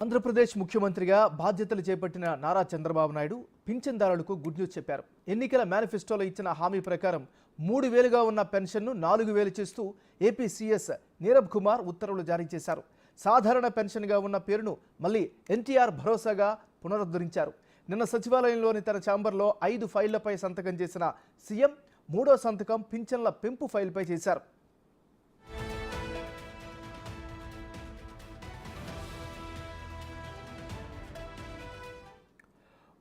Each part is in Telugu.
ఆంధ్రప్రదేశ్ ముఖ్యమంత్రిగా బాధ్యతలు చేపట్టిన నారా చంద్రబాబు నాయుడు పింఛన్దారులకు గుడ్ న్యూస్ చెప్పారు. ఎన్నికల మేనిఫెస్టోలో ఇచ్చిన హామీ ప్రకారం 3,000గా ఉన్న పెన్షన్ను 4,000 చేస్తూ ఏపీ సీఎస్ నీరబ్ కుమార్ ఉత్తర్వులు జారీ చేశారు. సాధారణ పెన్షన్గా ఉన్న పేరును మళ్ళీ ఎన్టీఆర్ భరోసాగా పునరుద్ధరించారు. నిన్న సచివాలయంలోని తన ఛాంబర్లో 5 ఫైళ్లపై సంతకం చేసిన సీఎం 3వ సంతకం పింఛన్ల పెంపు ఫైల్పై చేశారు.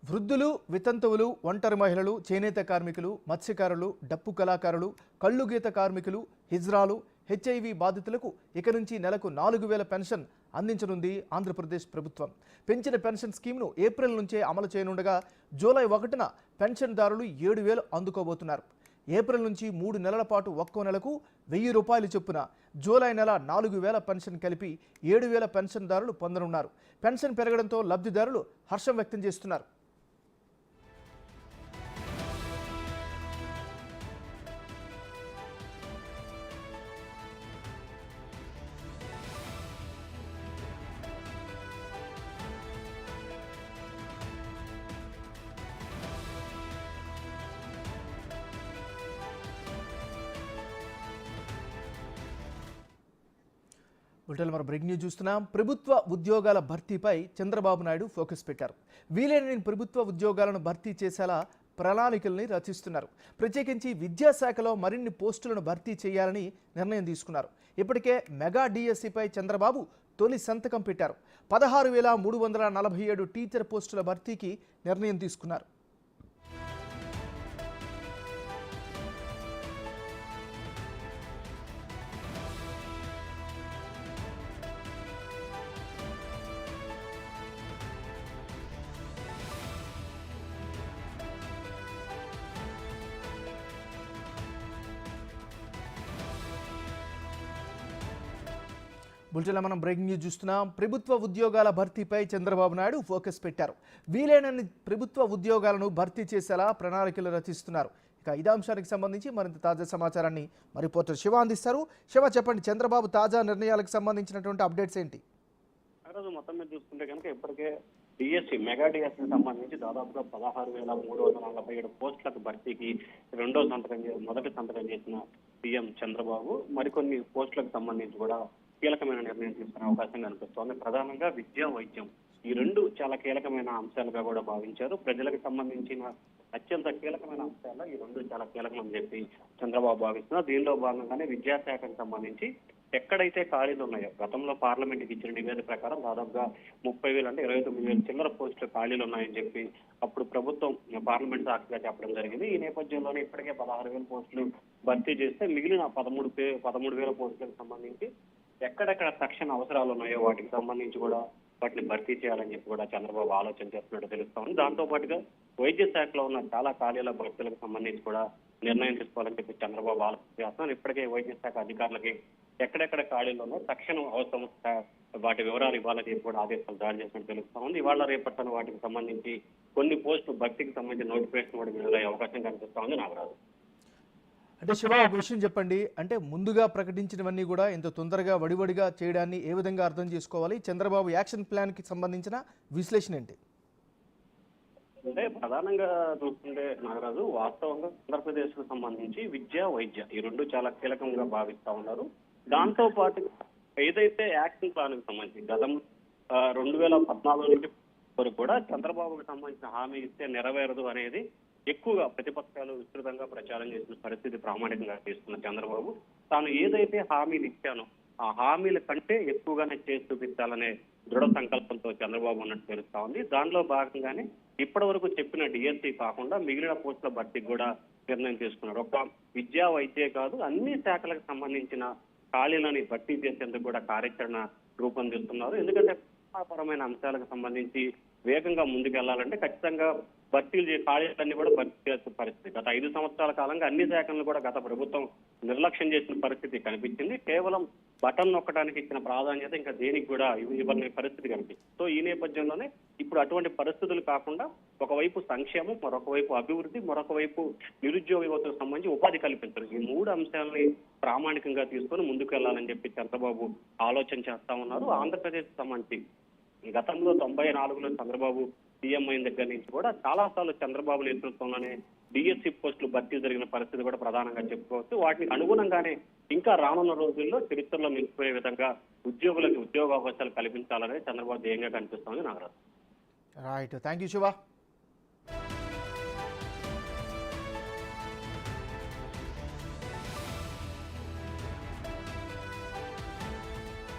వృద్ధులు, వితంతువులు, ఒంటరి మహిళలు, చేనేత కార్మికులు, మత్స్యకారులు, డప్పు కళాకారులు, కళ్ళుగీత కార్మికులు, హిజ్రాలు, హెచ్ఐవి బాధితులకు ఇక నుంచి నెలకు 4,000 పెన్షన్ అందించనుంది ఆంధ్రప్రదేశ్ ప్రభుత్వం. పెంచిన పెన్షన్ స్కీమ్ను ఏప్రిల్ నుంచే అమలు చేయనుండగా జూలై 1న పెన్షన్దారులు 7,000 అందుకోబోతున్నారు. ఏప్రిల్ నుంచి 3 నెలల పాటు ఒక్కో నెలకు 1,000 రూపాయలు చొప్పున జూలై నెల 4,000 పెన్షన్ కలిపి 7,000 పెన్షన్దారులు పొందనున్నారు. పెన్షన్ పెరగడంతో లబ్ధిదారులు హర్షం వ్యక్తం చేస్తున్నారు. బులెటిన్లో మనం బ్రేకింగ్ న్యూస్ చూస్తున్నాం. ప్రభుత్వ ఉద్యోగాల భర్తీపై చంద్రబాబు నాయుడు ఫోకస్ పెట్టారు. వీలైన ప్రభుత్వ ఉద్యోగాలను భర్తీ చేసేలా ప్రణాళికల్ని రచిస్తున్నారు. ప్రత్యేకించి విద్యాశాఖలో మరిన్ని పోస్టులను భర్తీ చేయాలని నిర్ణయం తీసుకున్నారు. ఇప్పటికే మెగా డిఎస్సిపై చంద్రబాబు తొలి సంతకం పెట్టారు. 16,347 టీచర్ పోస్టుల భర్తీకి నిర్ణయం తీసుకున్నారు. బులెటిన్లో మనం బ్రేకింగ్ న్యూస్ చూస్తున్నాం. ప్రభుత్వ ఉద్యోగాల భర్తీపై చంద్రబాబు నాయుడు ఫోకస్ పెట్టారు. వీలైనన్ని ప్రభుత్వ ఉద్యోగాలను భర్తీ చేసేలా ప్రణాళికలు రచిస్తున్నారు. ఇక ఇదే అంశానికి సంబంధించి మరింత తాజా సమాచారాన్ని మరి రిపోర్టర్ శివ అందిస్తారు. శివ, చెప్పండి, చంద్రబాబు తాజా నిర్ణయాలకు సంబంధించినటువంటి అప్డేట్స్ ఏంటి? మొత్తం మీద చూసుకుంటే కనుక ఇప్పటికే డిఎస్సి మెగా డిఎస్సికి సంబంధించి దాదాపుగా 16,347 పోస్టులకు భర్తీకి మొదటి సంతకం చేసిన సీఎం చంద్రబాబు మరికొన్ని పోస్టులకు సంబంధించి కూడా కీలకమైన నిర్ణయం తీసుకునే అవకాశం కనిపిస్తోంది. ప్రధానంగా విద్యా, వైద్యం ఈ రెండు చాలా కీలకమైన అంశాలుగా కూడా భావించారు. ప్రజలకు సంబంధించిన అత్యంత కీలకమైన అంశాల్లో ఈ రెండు చాలా కీలకమని చెప్పి చంద్రబాబు భావిస్తున్నారు. దీనిలో భాగంగానే విద్యాశాఖకు సంబంధించి ఎక్కడైతే ఖాళీలు ఉన్నాయో, గతంలో పార్లమెంట్కి ఇచ్చిన నివేదిక ప్రకారం దాదాపుగా 30,000 అంటే 29,000 చిల్లర పోస్టులు ఖాళీలు ఉన్నాయని చెప్పి అప్పుడు ప్రభుత్వం పార్లమెంట్ సాక్షిగా చెప్పడం జరిగింది. ఈ నేపథ్యంలోనే ఇప్పటికే 16,000 పోస్టులు భర్తీ చేస్తే మిగిలిన 13,000 పోస్టులకు సంబంధించి ఎక్కడెక్కడ తక్షణ అవసరాలు ఉన్నాయో వాటికి సంబంధించి కూడా వాటిని భర్తీ చేయాలని చెప్పి కూడా చంద్రబాబు ఆలోచన చేస్తున్నట్టు తెలుస్తా ఉంది. దాంతో పాటుగా వైద్య శాఖలో ఉన్న చాలా ఖాళీల భర్తీలకు సంబంధించి కూడా నిర్ణయం తీసుకోవాలని చెప్పి చంద్రబాబు ఆలోచన చేస్తున్నారు. ఇప్పటికే వైద్య శాఖ అధికారులకి ఎక్కడెక్కడ ఖాళీలు ఉన్నాయో తక్షణం అవసరం వాటి వివరాలు ఇవ్వాలని చెప్పి కూడా ఆదేశాలు జారీ చేసినట్టు తెలుస్తా ఉంది. ఇవాళ రేపట్టన వాటికి సంబంధించి కొన్ని పోస్టులు భర్తీకి సంబంధించి నోటిఫికేషన్ కూడా విడుదలయ్యే అవకాశం కనిపిస్తా ఉంది. నాగరాజు, అంటే శివ, ఒక విషయం చెప్పండి, అంటే ముందుగా ప్రకటించినవన్నీ కూడా ఇంత తొందరగా వడివడిగా చేయడాన్ని ఏ విధంగా అర్థం చేసుకోవాలి? చంద్రబాబు యాక్షన్ ప్లాన్ కి సంబంధించిన విశ్లేషణ ఏంటి? అంటే ప్రధానంగా చూస్తుంటే నాగరాజు, వాస్తవంగా ఆంధ్రప్రదేశ్ కు సంబంధించి విద్య, వైద్య ఈ రెండు చాలా కీలకంగా భావిస్తా ఉన్నారు. దాంతో పాటు ఏదైతే యాక్షన్ ప్లాన్ కి సంబంధించి గతం 2014 నుంచి వరకు కూడా చంద్రబాబుకు సంబంధించిన హామీ ఇస్తే నెరవేరదు అనేది ఎక్కువగా ప్రతిపక్షాలు విస్తృతంగా ప్రచారం చేసిన పరిస్థితి ప్రామాణికంగా తీసుకున్న చంద్రబాబు తాను ఏదైతే హామీలు ఇచ్చానో ఆ హామీల కంటే ఎక్కువగానే చేసి చూపించాలనే దృఢ సంకల్పంతో చంద్రబాబు ఉన్నట్టు తెలుస్తా ఉంది. దానిలో భాగంగానే ఇప్పటి వరకు చెప్పిన డిఎస్సి కాకుండా మిగిలిన పోస్టుల భర్తీకి కూడా నిర్ణయం తీసుకున్నారు. ఒక విద్యా, వైద్యే కాదు అన్ని శాఖలకు సంబంధించిన ఖాళీలని భర్తీ చేసేందుకు కూడా కార్యాచరణ రూపొందిస్తున్నారు. ఎందుకంటే పరమైన అంశాలకు సంబంధించి వేగంగా ముందుకెళ్లాలంటే ఖచ్చితంగా ఖాళీలన్నీ కూడా భర్తీ చేసిన పరిస్థితి. గత 5 సంవత్సరాల కాలంగా అన్ని శాఖలను కూడా గత ప్రభుత్వం నిర్లక్ష్యం చేసిన పరిస్థితి కనిపించింది. కేవలం బటన్ నొక్కడానికి ఇచ్చిన ప్రాధాన్యత ఇంకా దేనికి కూడా ఇవ్వని పరిస్థితి కనిపిస్తుంది. సో ఈ నేపథ్యంలోనే ఇప్పుడు అటువంటి పరిస్థితులు కాకుండా ఒకవైపు సంక్షేమం, మరొక వైపు అభివృద్ధి, మరొక వైపు నిరుద్యోగ యువతకు సంబంధించి ఉపాధి కల్పించడం, ఈ 3 అంశాలని ప్రామాణికంగా తీసుకొని ముందుకు వెళ్లాలని చెప్పి చంద్రబాబు ఆలోచన చేస్తా ఉన్నారు. ఆంధ్రప్రదేశ్ సంబంధించి గతంలో 94లో చంద్రబాబు సీఎం అయిన దగ్గర నుంచి కూడా చాలా సార్లు చంద్రబాబు నేతృత్వంలోనే డిఎస్సి పోస్టులు భర్తీ జరిగిన పరిస్థితి కూడా ప్రధానంగా చెప్పుకోవచ్చు. వాటికి అనుగుణంగానే ఇంకా రానున్న రోజుల్లో చరిత్రలో నిలిచిపోయే విధంగా ఉద్యోగులకు ఉద్యోగ అవకాశాలు కల్పించాలనే చంద్రబాబు ధ్యేయంగా కనిపిస్తోంది Nagaraju. Right, thank you Shiva.